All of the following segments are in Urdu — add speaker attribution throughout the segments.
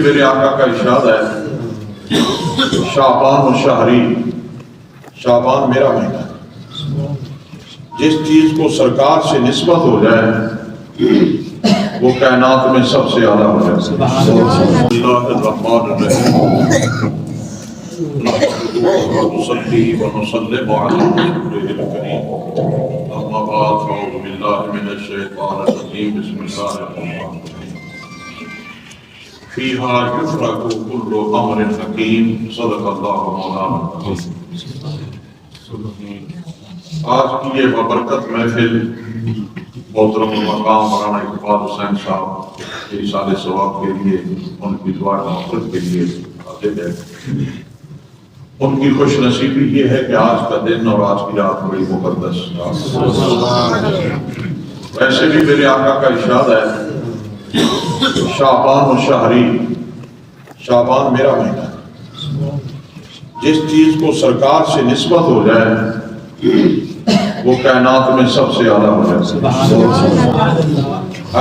Speaker 1: میرے آقا کا ارشاد ہے شعبان و شہری، شعبان میرا مہینہ ہے، جس چیز کو سرکار سے نسبت ہو جائے وہ کائنات میں سب سے اعلیٰ ہو جائے۔ اللہ الرحمن الرحیم نصلي ونسلم على رسوله الكريم أما بعد فأعوذ بالله من الشيطان الرجيم بسم الله الرحمن الرحيم فيها يفرق كل أمر حكيم صدق الله مولانا العظيم۔ آج کی یہ بابرکت محفل محترم المقام مولانا اقبال حسین صاحب اصال ثواب کے لیے، ان کی دعا مغفرت کے لیے حاضر ہے۔ ان کی خوش نصیبی یہ ہے کہ آج کا دن اور آج کی رات بڑی مقدس ہے۔ ویسے بھی میرے آقا کا ارشاد ہے شعبان و شہری، شعبان میرا مہینہ ہے، جس چیز کو سرکار سے نسبت ہو جائے وہ کائنات میں سب سے اعلیٰ ہو جائے۔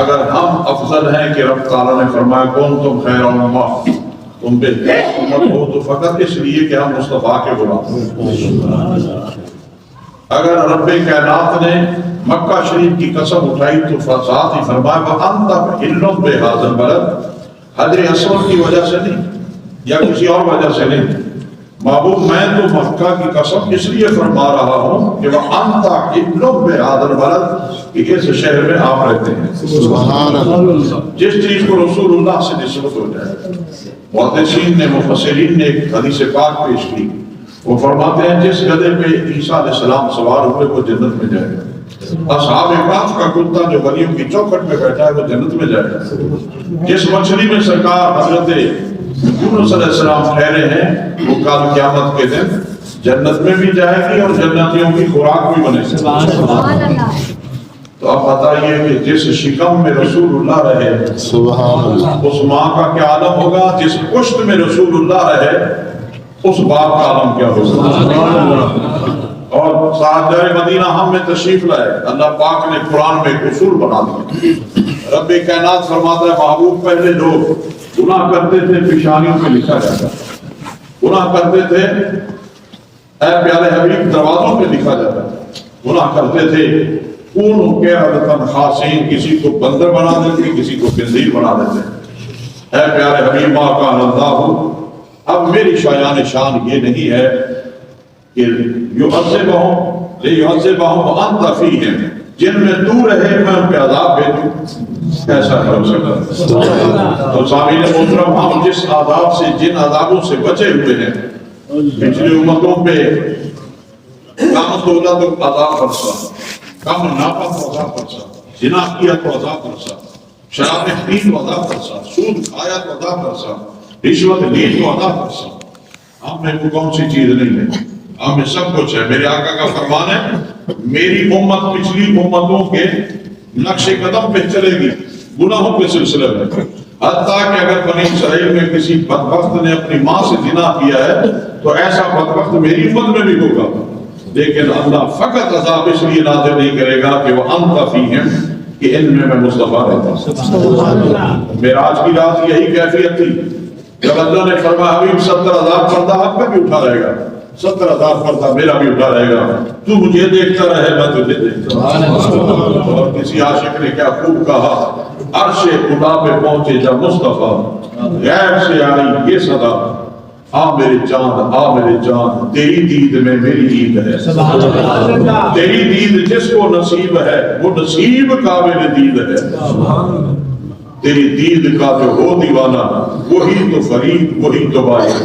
Speaker 1: اگر ہم افضل ہیں کہ رب تعالیٰ نے فرمایا کون تم خیر امہ، تم بہتر امت ہو، تو فقط اس لیے کہ ہم مصطفیٰ کے غلام ہیں۔ اگر رب کائنات نے مکہ شریف کی قسم اٹھائی تو ساتھ ہی فرمایا وَأَنْتَ حِلٌّ بِهَٰذَا الْبَلَدِ، حجر اسود کی وجہ سے نہیں یا کسی اور وجہ سے نہیں، محبوب میں تو مکہ کی قسم اس لیے فرما رہا ہوں کہ وَأَنْتَ حِلٌّ بِهَٰذَا الْبَلَدِ کہ اس شہر میں آپ رہتے ہیں۔ جس چیز کو رسول اللہ سے نسبت ہو جائے، محدثین نے مفسرین نے ایک حدیث پاک پیش کی، وہ فرماتے ہیں جس گدھے پہ عیسیٰ علیہ السلام سوار ہوئے وہ جنت میں جائے گا، اصحاب کہف کا کتا جو ولیوں کی چوکھٹ پہ بیٹھا ہے وہ جنت میں جائے گا، جس مچھلی میں سرکار حضرت یونس علیہ السلام ٹھہرے ہیں وہ کل قیامت کے دن جنت میں بھی جائے گی اور جنتیوں کی خوراک بھی بنے گی۔ تو آپ بتائیے کہ جس شکم میں رسول اللہ رہے اس ماں کا کیا عالم ہوگا، جس پشت میں رسول اللہ رہے اس باپ کا عالم کیا ہوگا۔ اور تاجدار مدینہ ہم میں تشریف لائے، اللہ پاک نے قرآن میں ایک اصول بنا دیا۔ رب کائنات فرماتا ہے محبوب پہلے لوگ گناہ کرتے تھے پیشانیوں پہ لکھا جاتا، گناہ کرتے تھے اے پیارے حبیب دروازوں پہ لکھا جاتا، گناہ کرتے تھے کون کے عدتاً خاصین، کسی کو بندر بنا دیتے کسی کو خنزیر بنا دیتے۔ اے پیارے حبیب ما کان اللہ، اب میری شایان شان یہ نہیں ہے کہ یعذبہم لیعذبہم وانت فیہم، جن میں تو رہے میں ان پہ عذاب بھیجوں، ایسا نہیں ہو سکتا۔ تو سامعین محترم، ہم جس عذاب سے جن عذابوں سے بچے ہوئے ہیں، پچھلی امتوں پہ کام دولت و عذاب برسا، کم ناپا تو عذاب برسا، زنا کیا تو عذاب برسا، شراب پی تو عذاب برسا، سود کھایا تو عذاب برسا، رشوت لی تو عذاب برسا۔ ہم میں کو کون سی چیز نہیں ہے، ہم میں سب کچھ ہے۔ میرے آقا کا فرمان ہے میری امت پچھلی امتوں کے نقش قدم پہ چلے گی گناہوں کے سلسلے میں، حتیٰ کہ اگر بنی اسرائیل میں کسی بدبخت نے اپنی ماں سے زنا کیا ہے تو ایسا بدبخت میری امت میں بھی ہوگا، لیکن اللہ فقط عذاب اس لیے نازل نہیں کرے گا کہ وہ انت فیہم، کہ ان میں مصطفیٰ رہتا ہوں۔ معراج کی رات یہی کیفیت تھی جب اللہ نے فرمایا حبیب 70,000 پردہ آپ کا بھی اٹھا رہے گا، 70,000 پردہ میرا بھی اٹھا رہے گا، تو مجھے دیکھتا رہے میں تجھے دیکھتا رہوں۔ اور کسی عاشق نے کیا خوب کہا، عرش خدا پہ پہنچے جب مصطفیٰ، غیب سے آئی یہ صدا، آ میرے جان آ میرے جان، تیری دید میں میری عید ہے، تیری دید جس کو نصیب ہے وہ نصیب قابل دید ہے، تیری دید کا جو ہو دیوانہ وہی تو فرید وہی تو باعث۔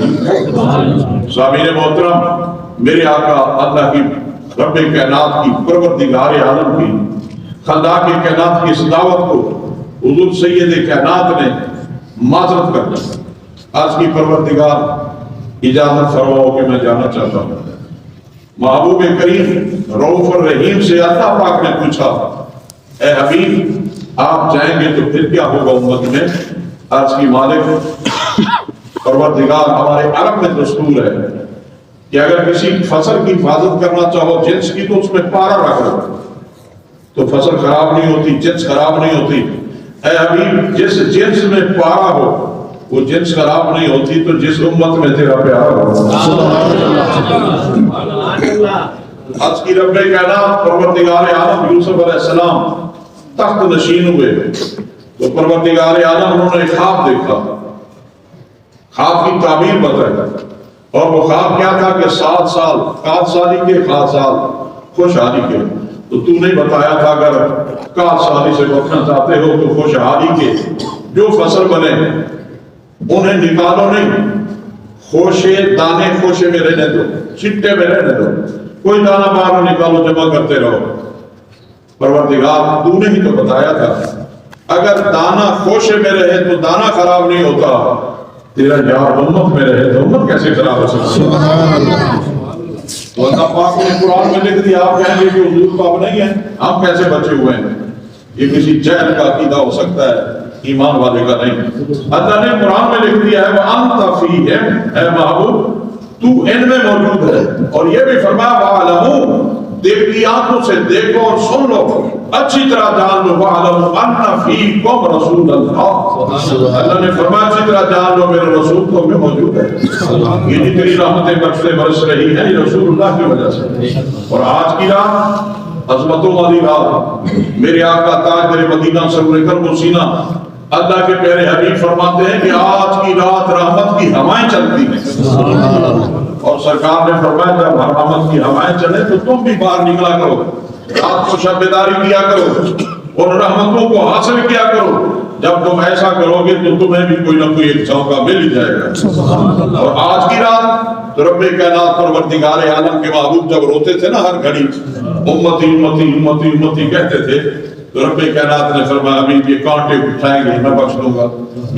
Speaker 1: سامعین محترم، میرے آقا اللہ کی رب کائنات کی پروردگار عالم کی خلاق کائنات کی اس دعوت کو حضور سید کائنات نے معذرت کر دیا۔ آج کی پروردگار اجازت فرماؤ کہ میں جانا چاہتا ہوں۔ محبوب کریم رؤوف الرحیم سے اللہ پاک نے پوچھا اے حبیب آپ جائیں گے تو پھر کیا ہوگا امت میں؟ آج کی مالک پروردگار ہمارے عرب میں دستور ہے کہ اگر کسی فصل کی حفاظت کرنا چاہو جنس کی تو اس میں پارا رکھ دو تو فصل خراب نہیں ہوتی، جنس خراب نہیں ہوتی۔ اے حبیب جس جنس میں پارا ہو وہ جنس خراب نہیں ہوتی تو جس امت میں تیرا پیار ہوگا. آج کی رب کائنات پروردگار عالم یوسف علیہ السلام تخت نشین ہوئے تو پروردگار عالم انہوں نے خواب دیکھا. خواب کی تعبیر بتائی اور وہ خواب کیا تھا کہ 7 سال 7 سالی کے 7 سال خوشحالی کے. تو تو نہیں بتایا تھا اگر 7 سالی سے بچنا چاہتے ہو تو خوشحالی کے جو فصل بنے انہیں نکالو نہیں, خوشے دانے خوشے میں رہنے دو, چھٹے میں رہنے دو, کوئی دانہ باہر نکالو جمع کرتے رہو. پروردگار تو نے ہی تو بتایا تھا اگر دانہ خوشے میں رہے تو دانہ خراب نہیں ہوتا, تیرا یار امت میں رہے تو امت کیسے خراب ہو سکتی ہے. تو اللہ پاک نے قرآن میں لکھ دیا. آپ کہیں گے کہ حضور تو اب نہیں ہے, ہم کیسے بچے ہوئے ہیں؟ یہ کسی جہل کا عقیدہ ہو سکتا ہے, ایمان والے کا نہیں. اللہ نے قرآن میں لکھ دیا ہے وَأَنْتَ فِيهِمْ, اے محبوب تو ان میں موجود ہے. اور یہ بھی فرمایا وَعَلَمُوا, دیکھتی آنکھوں سے دیکھو اور سن لو, اچھی طرح جان لو. وَعَلَمُوا أَنَّ فِيكُمْ رَسُولَ اللَّهِ, اللہ نے فرمایا اچھی طرح جان لو میرے رسول تو میں موجود ہے. یہ جتنی رحمتیں برستے برس رہی ہیں یہ رسول اللہ کی وجہ سے. اور آج کی رات عظمتوں والی رات, میرے آقا تاجدار مدینہ سرور قلب و سینہ اللہ کے پیارے حبیب فرماتے ہیں کہ آج کی رات رحمت کی ہوائیں چلتی ہیں. اور سرکار نے فرمایا جب رحمت کی ہوائیں چلے تو تم بھی باہر نکلا کرو, رات کو شب بیداری کیا کرو, اور رحمتوں کو حاصل کیا کرو. جب تم ایسا کرو گے تو تمہیں بھی کوئی نہ کوئی ایک چوکا مل ہی جائے گا. اور آج کی رات تو رب کائنات پروردگار عالم کے محبوب جب روتے تھے نا ہر گھڑی امتی امتی امتی امتی کہتے تھے, تو رب کائنات نے فرمایا ابھی یہ کانٹے اٹھائیں گے میں بخش دوں گا,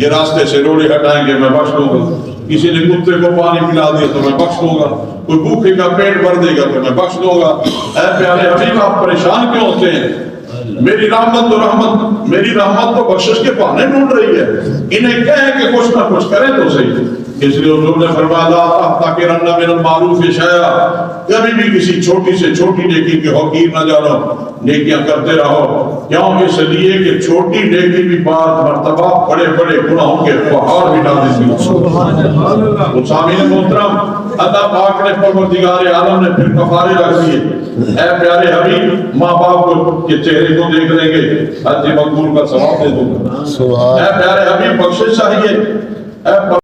Speaker 1: یہ راستے سے روڑے ہٹائیں گے میں بخش دوں گا, کسی نے کتے کو پانی پلا دیا تو میں بخش دوں گا, کوئی بھوکے کا پیٹ بھر دے گا تو میں بخش دوں گا. اے پیارے حبیب آپ پریشان کیوں ہوتے ہیں؟ میری رحمت تو بخشش کے بہانے ڈھونڈ رہی ہے. انہیں کہیں کہ کچھ نہ کچھ کریں تو صحیح. اس لیے حضور نے فرمایا لا تحتقرن من المعروف شیئا, کبھی بھی کسی چھوٹی سے چھوٹی نیکی کی حقیر نہ جانو, نیکیاں کرتے رہو. کیوں؟ اس لیے کہ چھوٹی نیکی بھی بعض مرتبہ بڑے بڑے گناہوں کے پہاڑ بھی ڈال دیتی ہے. تو سامعین محترم, اللہ پاک نے پروردگار عالم نے پھر کفارے رکھ دیے. اے پیارے حبیب ماں باپ کو کے چہرے کو دیکھ لیں گے حج مقبول کا ثواب دے دوں گا. اے پیارے حبیب بخشش چاہیے, اے